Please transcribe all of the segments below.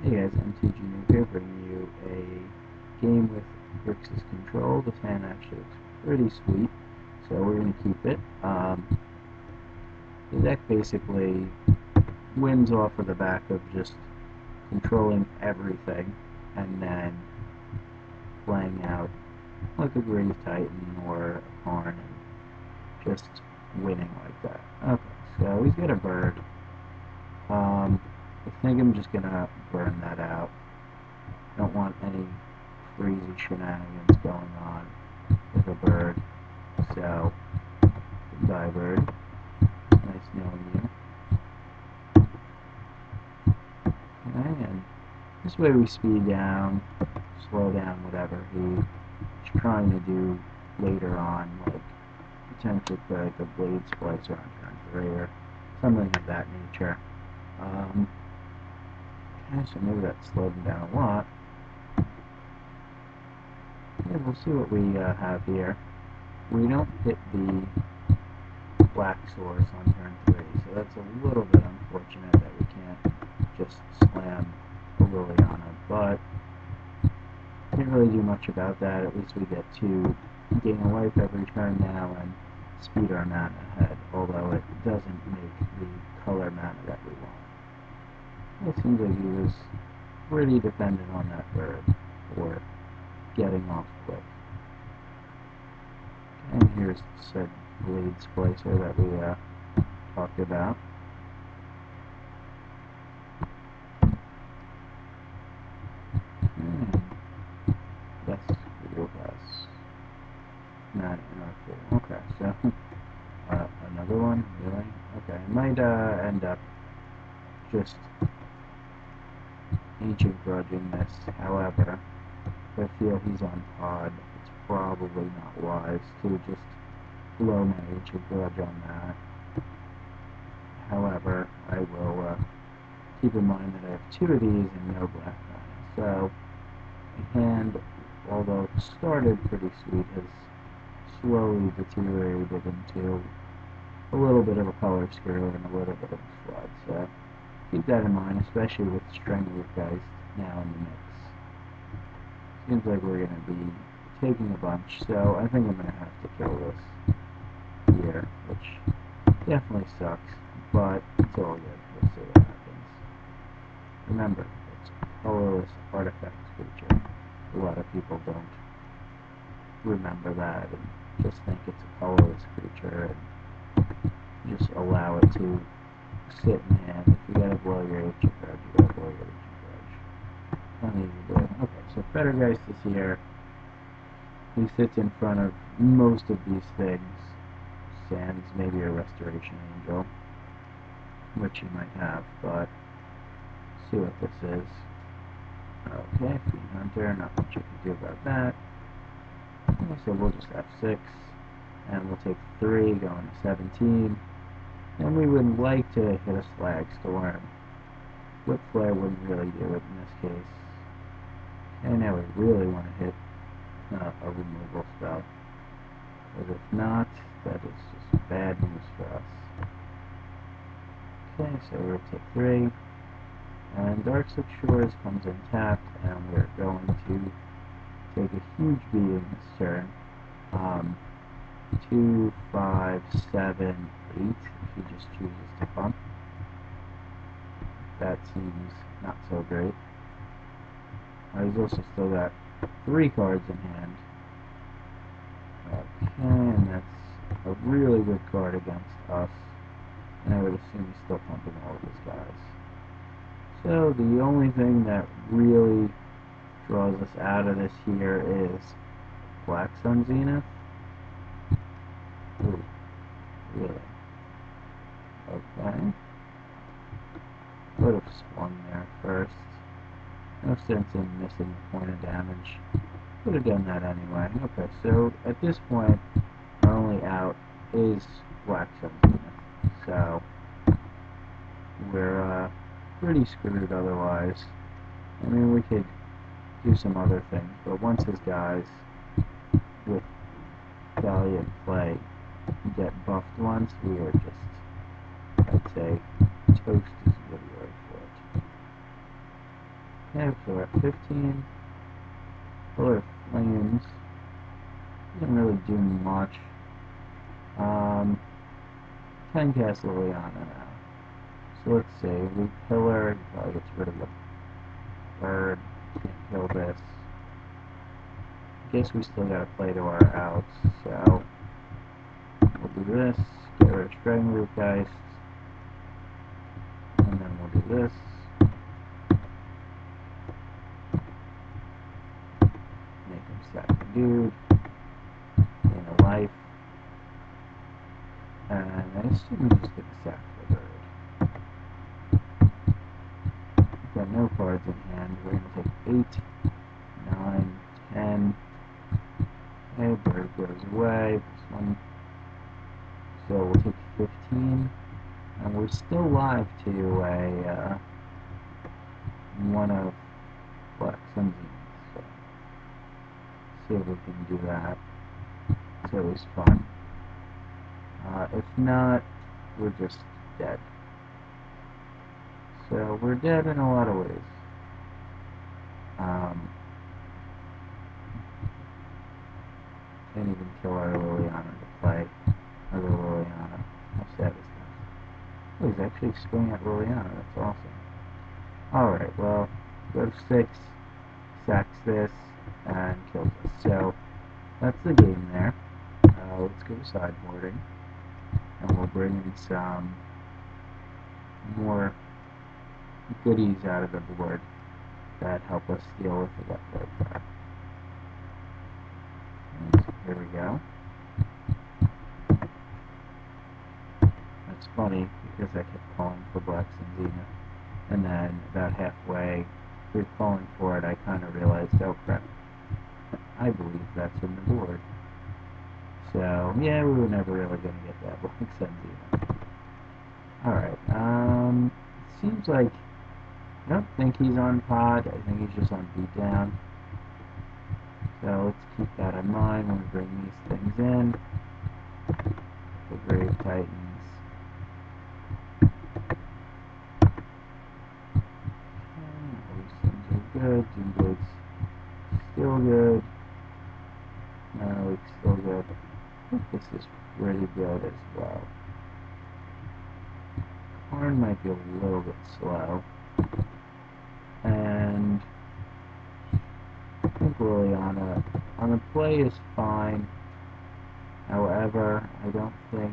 Hey guys, mtgo here, bringing you a game with Grixis control. The fan actually looks pretty sweet, so we're going to keep it. The deck basically wins off of the back of just controlling everything and then playing out like a Grave Titan or a Karn and just winning like that. Okay, so he's got a bird. I think I'm just going to burn that out. Don't want any crazy shenanigans going on with a bird. So, goodbye bird. Nice knowing you. Okay, and this way we speed down, slow down, whatever he's trying to do later on, like potentially put like a blade splicer on turn 3 or something of that nature. Okay, so maybe that slowed him down a lot. Yeah, we'll see what we have here. We don't hit the black source on turn 3, so that's a little bit unfortunate that we can't just slam a Liliana, but can't really do much about that. At least we get to gain a life every turn now and speed our mana ahead, although it doesn't make the color mana that we want. It seems like he was pretty dependent on that bird for getting off quick. And here's said blade splicer that we talked about. That's cool, that's not in our pool. Okay, so another one, really? Okay, I might end up just ancient grudging this. However, if I feel he's on pod, it's probably not wise to just blow my ancient grudge on that. However, I will keep in mind that I have 2 of these and no black mana. So, my hand, although it started pretty sweet, has slowly deteriorated into a little bit of a color screw and a little bit of a flood. So, keep that in mind, especially with Stranglegeist now in the mix. Seems like we're going to be taking a bunch, so I think I'm going to have to kill this here, which definitely sucks, but it's all good. We'll see what happens. Remember, it's a colorless artifact creature. A lot of people don't remember that and just think it's a colorless creature and just allow it to sit in hand. If you gotta blow your ancient grudge, you gotta blow your ancient grudge. Nothing you can do. Okay, so Fettergeist is here. He sits in front of most of these things. Sans maybe a Restoration Angel, which you might have, but see what this is. Okay, Fiend Hunter, not much you can do about that. Okay, so we'll just F6, and we'll take 3, going to 17. And we would like to hit a Slag Storm. Whip Flare wouldn't really do it in this case. And now we really want to hit a removal spell. Because if not, that is just bad news for us. Okay, so we're going to take 3. And Darkslick Shores comes untapped, and we're going to take a huge beating this turn. 2, 5, 7, 8, if he just chooses to pump. That seems not so great. He's also still got 3 cards in hand. Okay, and that's a really good card against us. And I would assume he's still pumping all of his guys. So the only thing that really draws us out of this here is Black Sun Zenith. Ooh, really? Okay. Would have swung there first. No sense in missing the point of damage. Would have done that anyway. Okay, so at this point, our only out is Black Sun Zenith. So we're pretty screwed otherwise. I mean, we could do some other things, but once his guys with Valiant play get buffed once, we are just, I'd say, toast is a good word for it. Okay, so we're at 15. Pillar of Flames. Doesn't really do much. 10 cast Liliana now. So let's see. We Pillar, he probably gets rid of the bird. Can't kill this. I guess we still gotta play to our outs, so we'll do this. Get rid of Strangler Geist. And then we'll do this. Make him sack the dude. Gain a life. And I assume he's just gonna sack the bird. We've got no cards in hand. We're gonna take 8, 9, 10. Okay, bird goes away. This one. So we'll take 15. And we're still live to a one of Black Sunbeams. So see if we can do that. It's always fun. If not, we're just dead. So we're dead in a lot of ways. Can't even kill our Liliana to play another Liliana. How sad is that? Oh, he's actually swinging at Liliana. That's awesome. Alright, well, go to 6, sacks this, and kills us. So that's the game there. Let's go sideboarding, and we'll bring in some more goodies out of the board that help us deal with the leftover crap. And here we go. It's funny because I kept calling for Black Sunzina, and then about halfway through calling for it, I kind of realized, oh crap, I believe that's in the board. So yeah, we were never really going to get that Black Sunzina. Alright, it seems like I don't think he's on pod. I think he's just on beatdown. So let's keep that in mind when we bring these things in. The Grave Titans. Okay, those things are good. Doomgate's still good. No, it's still good. I think this is pretty good as well. Karn might be a little bit slow. And I think Liliana on the play is fine. However, I don't think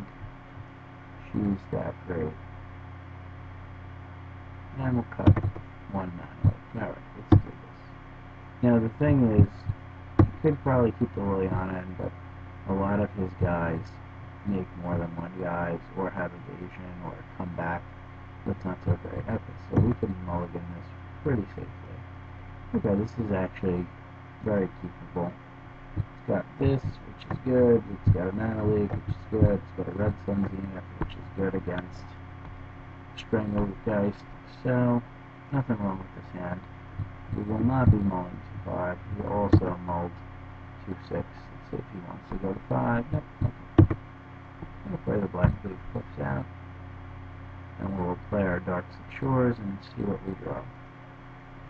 she's that great. And we'll cut one mana. Alright, let's do this. Now the thing is, you could probably keep the Liliana in, but a lot of his guys make more than one guys, or have evasion, or come back. That's not so great. Okay, so we can mulligan this pretty safely. Okay, this is actually very keepable. It's got this, which is good. It's got a Mana Leak, which is good. It's got a Red Sun Zenith, which is good against Stranglegeist. So, nothing wrong with this hand. We will not be mulling to 5. He also mulled to 6. Let's see if he wants to go to 5. Nope, okay. We'll play the Black Leaf Cliffs out. And we'll play our Darkside Shores and see what we draw. I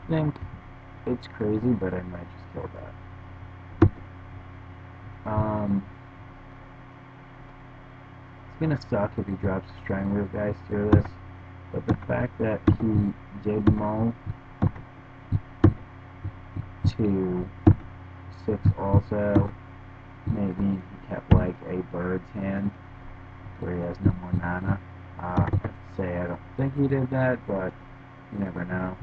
think it's crazy, but I might just kill that. It's gonna suck if he drops a Strangler Geist through this, but the fact that he did mull to 6 also may mean he kept like a bird's hand where he has no more mana. I have to say I don't think he did that, but you never know.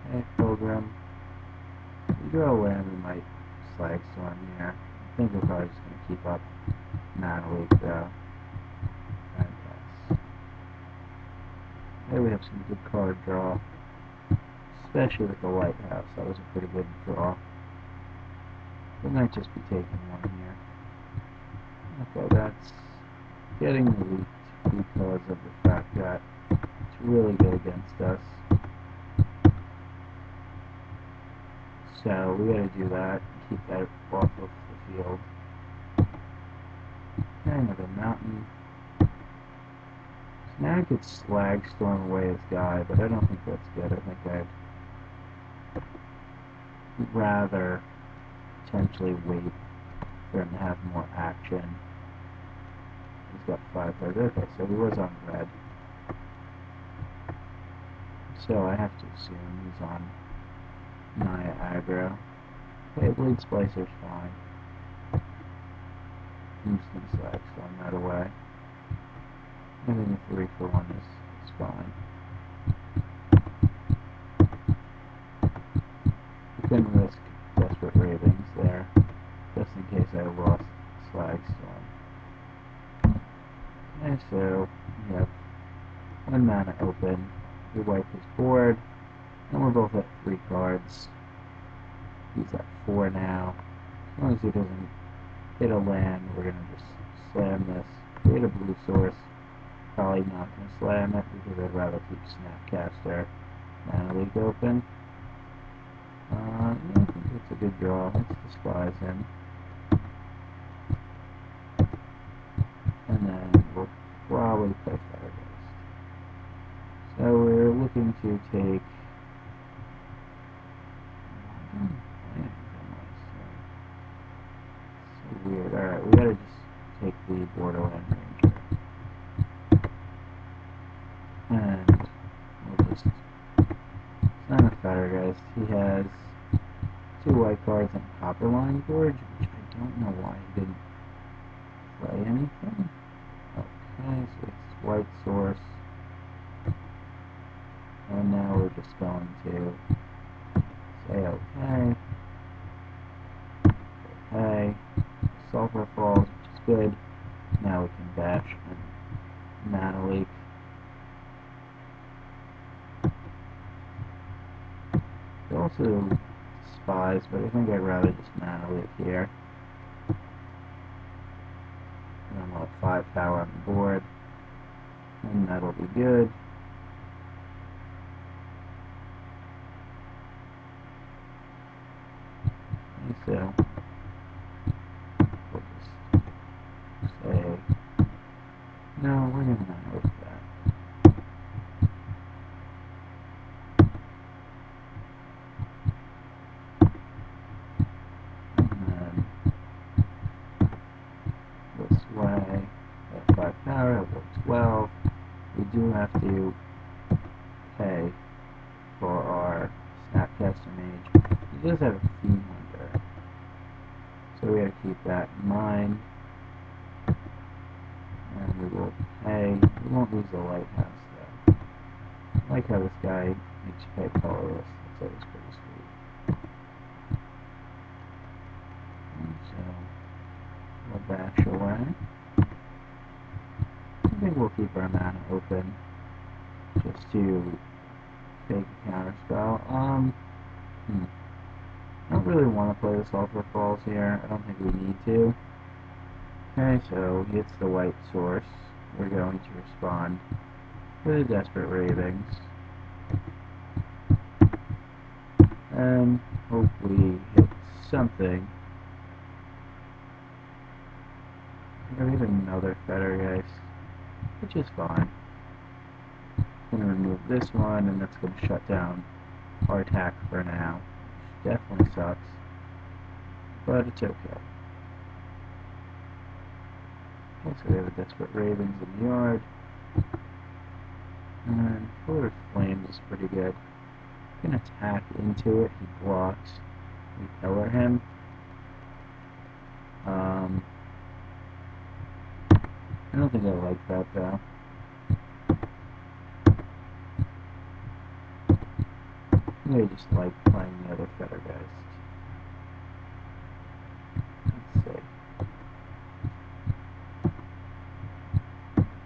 Okay, Pilgrim. If we draw a land, we might Slag Storm here. I think we're probably just going to keep up Mana Leak though. And pass. Here we have some good card draw. Especially with the Lighthouse. That was a pretty good draw. We might just be taking one here. Okay, that's getting leaked because of the fact that it's really good against us. So we gotta do that. Keep that off of the field. Okay, another mountain. Now I could slag storm away his guy, but I don't think that's good. I think I'd rather potentially wait for him to have more action. He's got 5 cards. Okay, so he was on red. So I have to assume he's on Naya Aggro. Okay, Blade Splicer's fine. I'm just going to slag storm that away. I think a 3-for-1 is fine. I couldn't risk Desperate Ravings there, just in case I lost Slag Storm. Okay, so we have 1 mana open. We wipe his board, and we're both at 3 cards. He's at 4 now. As long as he doesn't hit a land, we're going to just slam this, create a blue source. Probably not going to slam it because I'd rather keep Snapcaster Mana Leak open. Yeah, I think it's a good draw. Let's despise him. And then we'll probably play Fireburst. So we're looking to take... So weird. Alright, we gotta just take the Borderland Ranger. And we'll just... Sign a Fettergeist. He has 2 white cards and Copperline Gorge, which I don't know why he didn't play anything. Okay, so it's white source. And now we're just going to say okay. Okay. Sulfur Falls, which is good. Now we can bash and Mana Leak. We also despise, but I think I'd rather just Mana Leak here. And then we'll have 5 power on the board. And that'll be good. Okay, so we'll just say no, we're gonna Mana Leak that. This way, at 5 power, it works well. We do have to pay for our Snapcaster Mage. He does have a Fiend Hunter, so we have to keep that in mind. And we will pay. We won't lose the Lighthouse though. I like how this guy makes you pay colorless. That's always pretty sweet. And so we'll bash away. I think we'll keep our mana open just to take a counterspell. I don't really want to play the Sulfur Falls here. I don't think we need to. Okay, so he hits the white source. We're going to respond with the Desperate Ravings. And hopefully hit something. Or even another Fettergeist, which is fine. I'm going to remove this one, and that's going to shut down our attack for now. Which definitely sucks, but it's okay. Okay, so we have a Desperate Ravens in the yard. And Fuller's Flames is pretty good. We can attack into it, he blocks. We pillar him. I don't think I like that though. I think I just like playing the other Fettergeist. Let's see.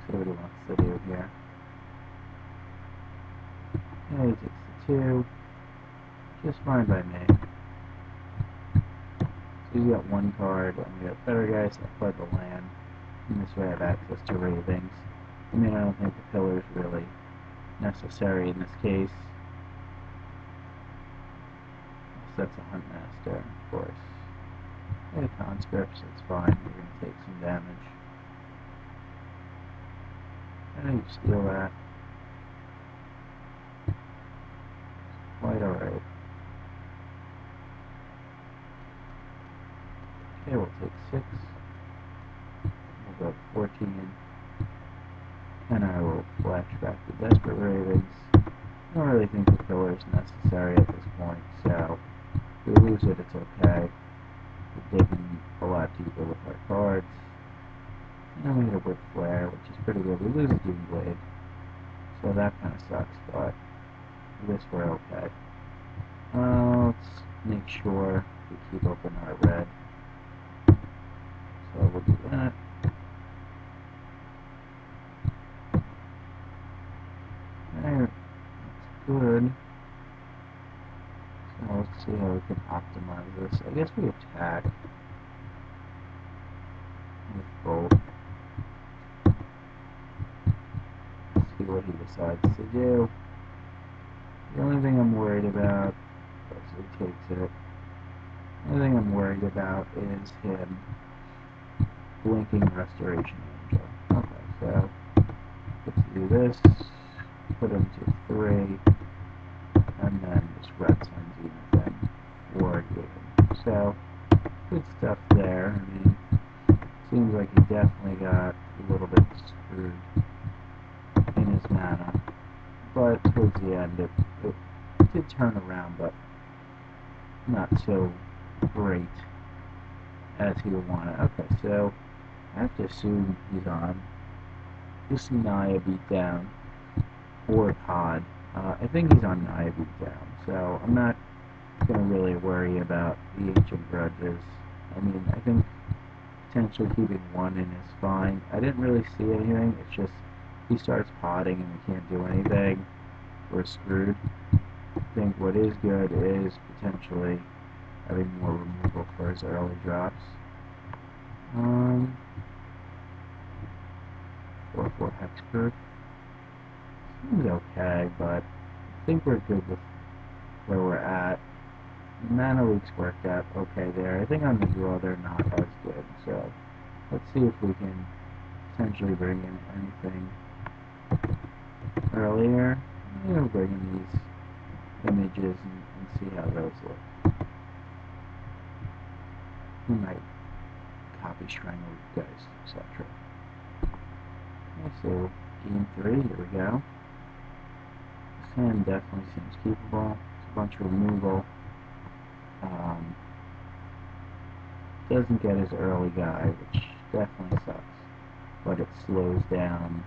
See what he wants to do here. Yeah, he takes the 2. Just fine by me. So he's got 1 card, and we got Fettergeist. I play the land. And this way I have access to Ravings. I mean, I don't think the pillar is really necessary in this case. So that's a Hunt Master, of course. Yeah, conscripts, it's fine. We're going to take some damage. Okay, you steal that. Quite alright. Okay, we'll take 6. We'll go 14. And I will flash back to Desperate Ravings. I don't really think the pillar is necessary at this point, so if we lose it, it's okay. We're digging a lot deeper with our cards. And we hit a Whip Flare, which is pretty good. We lose a Doom Blade, so that kind of sucks, but I guess we're okay. Let's make sure we keep open our red. So we'll do that. There, that's good. So let's see how we can optimize this. I guess we attack with both. Let's see what he decides to do. The only thing I'm worried about, as he takes it, the only thing I'm worried about is him blinking Restoration Angel. Okay, so let's do this, put him to 3, and then just Red Sun's even thing, or even. So, good stuff there. I mean, seems like he definitely got a little bit screwed in his mana, but towards the end it did turn around, but not so great as he would want it. Okay, so I have to assume he's on this Naya beatdown or Pod. I think he's on Naya beatdown, so I'm not going to really worry about the Ancient Grudges. I mean, I think potentially keeping 1 in is fine. I didn't really see anything. It's just he starts potting and we can't do anything. We're screwed. I think what is good is potentially having more removal for his early drops. 4/4 Hexproof. Seems okay, but I think we're good with where we're at. Mana leaks worked out okay there. I think on the draw they're not as good, so let's see if we can potentially bring in anything earlier. We'll bring in these images and see how those look. We might copy strangle guys, etc. Okay, so game 3, here we go. This hand definitely seems keepable. It's a bunch of removal. Doesn't get his early guy, which definitely sucks, but it slows down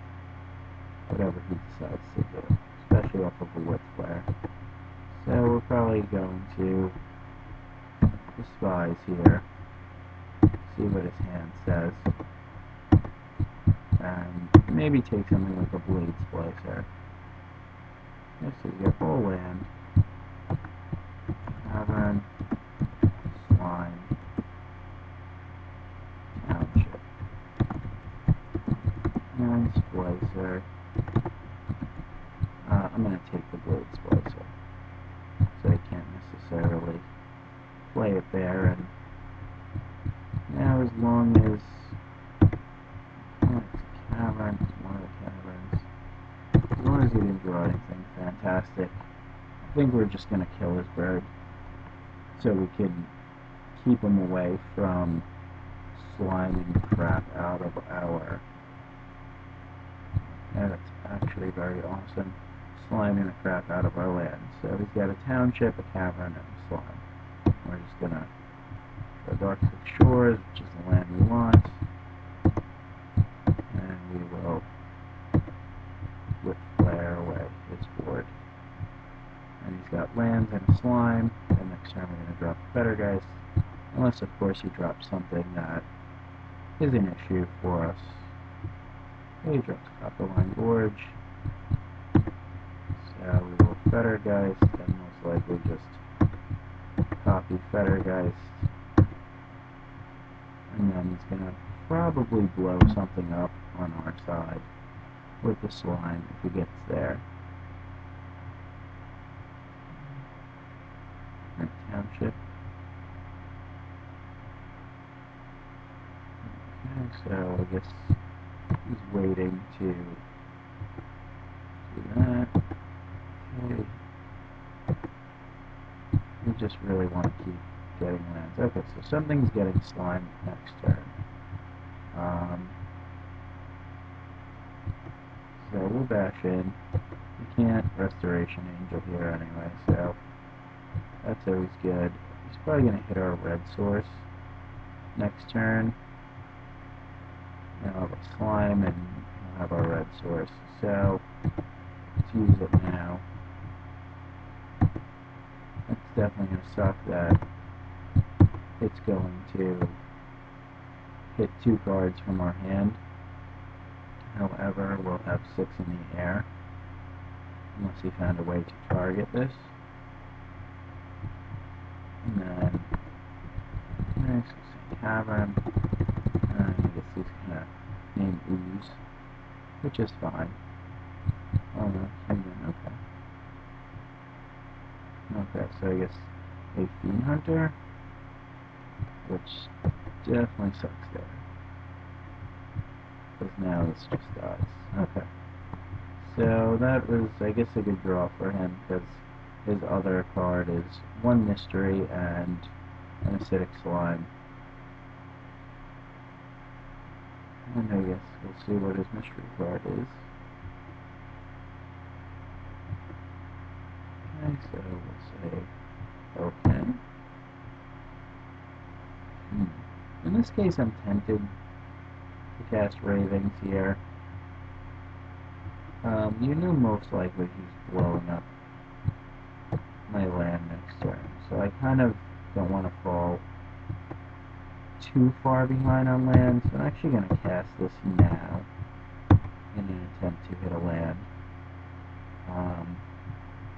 whatever he decides to do, especially off of a Whip Flare. So we're probably going to despise here, see what his hand says, and maybe take something like a Blade Splicer. Let's see, we got full land, Cavern, Slime, Township, and Splicer. I'm going to take the Blade Splicer, so I can't necessarily play it there, and now as long as it's a cavern, one of the caverns, as long as he didn't draw anything fantastic, I think we're just going to kill his bird, so we can keep him away from sliming the crap out of our, and it's actually very awesome, sliming the crap out of our land. So he's got a township, a cavern, and a slime. We're just going to go Darkslick Shores, which is the land we want, and we will Whip Flare away his board. And he's got lands and a slime, and next turn we're going to drop a Fettergeist, unless of course he drops something that is an issue for us. He drops Copperline Gorge, so we will Fettergeist, and most likely just copy Fettergeist, and then he's going to probably blow something up on our side with the slime if he gets there. And Township. Okay, so I guess he's waiting to just really want to keep getting lands. Okay, so something's getting slime next turn. So we'll bash in. We can't Restoration Angel here anyway, so that's always good. He's probably going to hit our red source next turn. Now we'll have a slime and we'll have our red source. So let's use it now. It's definitely going to suck that it's going to hit 2 cards from our hand. However, we'll have 6 in the air, unless he found a way to target this. And then, next, we'll say Tavern, and I guess he's going to name Ooze, which is fine. Oh no, Human, okay. Okay, so I guess a Fiend Hunter, which definitely sucks there. Because now this just dies. Okay. So that was, I guess, a good draw for him, because his other card is 1 Mystery and an Acidic Slime. And I guess we'll see what his Mystery card is. Okay, so we'll say, okay. In this case, I'm tempted to cast Ravings here. You knew most likely he's blowing up my land next turn, so I kind of don't want to fall too far behind on lands. I'm actually going to cast this now in an attempt to hit a land.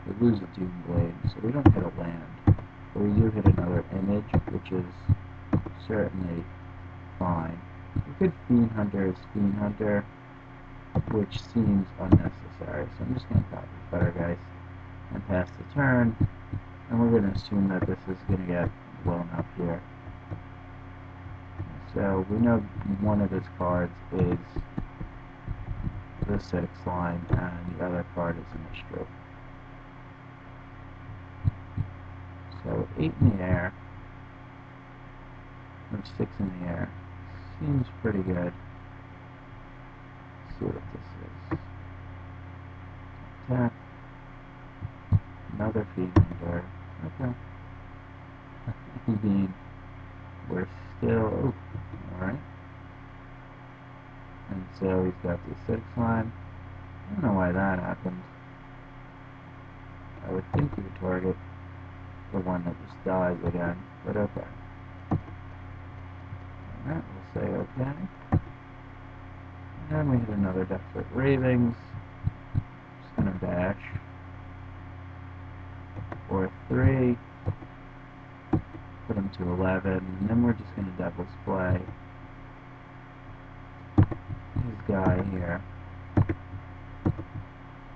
We lose a Doomblade, so we don't hit a land, but we do hit another image, which is certainly fine. A good Fiend Hunter is Fiend Hunter, which seems unnecessary, so I'm just going to copy Futtergeist and pass the turn, and we're going to assume that this is going to get blown up here. So we know one of his cards is the Acidic Slime, and the other card is Mystery. So 8 in the air, or 6 in the air, seems pretty good. Let's see what this is. Attack. Another Fiend Hunter. Okay. I mean, we're still... alright. And so he's got the Acidic Slime. I don't know why that happened. I would think he would target the one that just dies again, but okay. Alright, we'll say okay. And then we hit another Desperate Ravings. Just gonna bash. Or 3. Put him to 11, and then we're just gonna Devil's Play his guy here.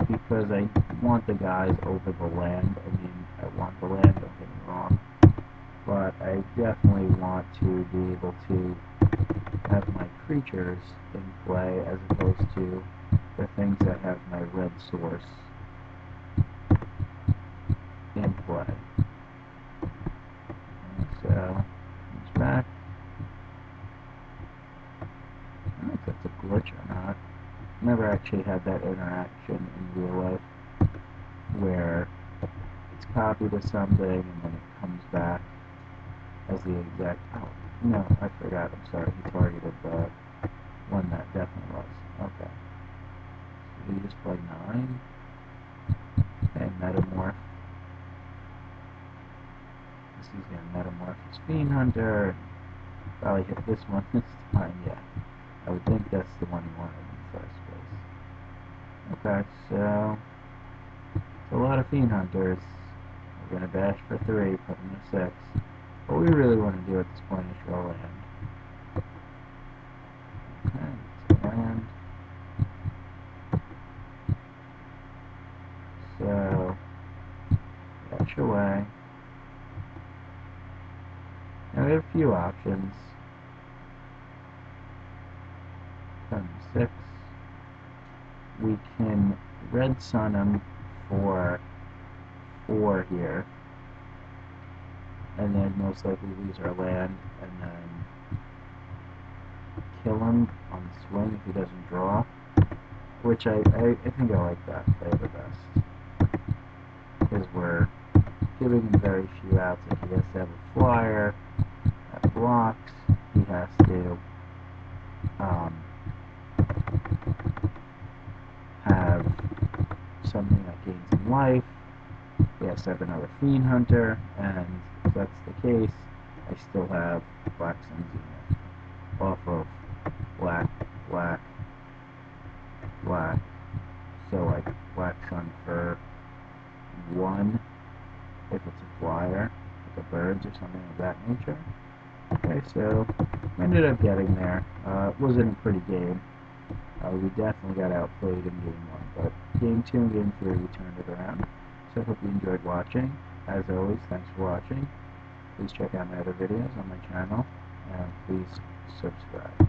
Because I want the guys over the land. I mean, I want the land, don't get me wrong. But I definitely want to be able to have my creatures in play as opposed to the things that have my red source in play. So, it's back. I don't know if that's a glitch or not. Never actually had that interaction in real life where it's copied to something and then it comes back as the exact... oh, no, I forgot. I'm sorry. He targeted the one that definitely was. Okay. So he just played 9. And Metamorph. This is going to Metamorph his Fiend Hunter. Probably hit this one this time, yeah. I would think that's the one he wanted in the first place. Okay, so... it's a lot of Fiend Hunters. We're going to bash for 3, put him to 6. What we really want to do at this point is draw land. Okay, it's a land. So, dash away. Now we have a few options. Turn 6. We can Red Sun him for 4 here. and then most likely lose our land, and then kill him on the swing if he doesn't draw, which I think I like that play the best, because we're giving him very few outs. Like he has to have a flyer that blocks, he has to have something that gains him life, he has to have another Fiend Hunter, and if that's the case, I still have Black Sun Zenith off of black, black, black, so like Black Sun for 1, if it's a flyer, like a birds or something of that nature. Okay, so we ended up getting there. It wasn't a pretty game. We definitely got outplayed in game 1, but game 2 and game 3 we turned it around. So I hope you enjoyed watching. As always, thanks for watching. Please check out my other videos on my channel, and please subscribe.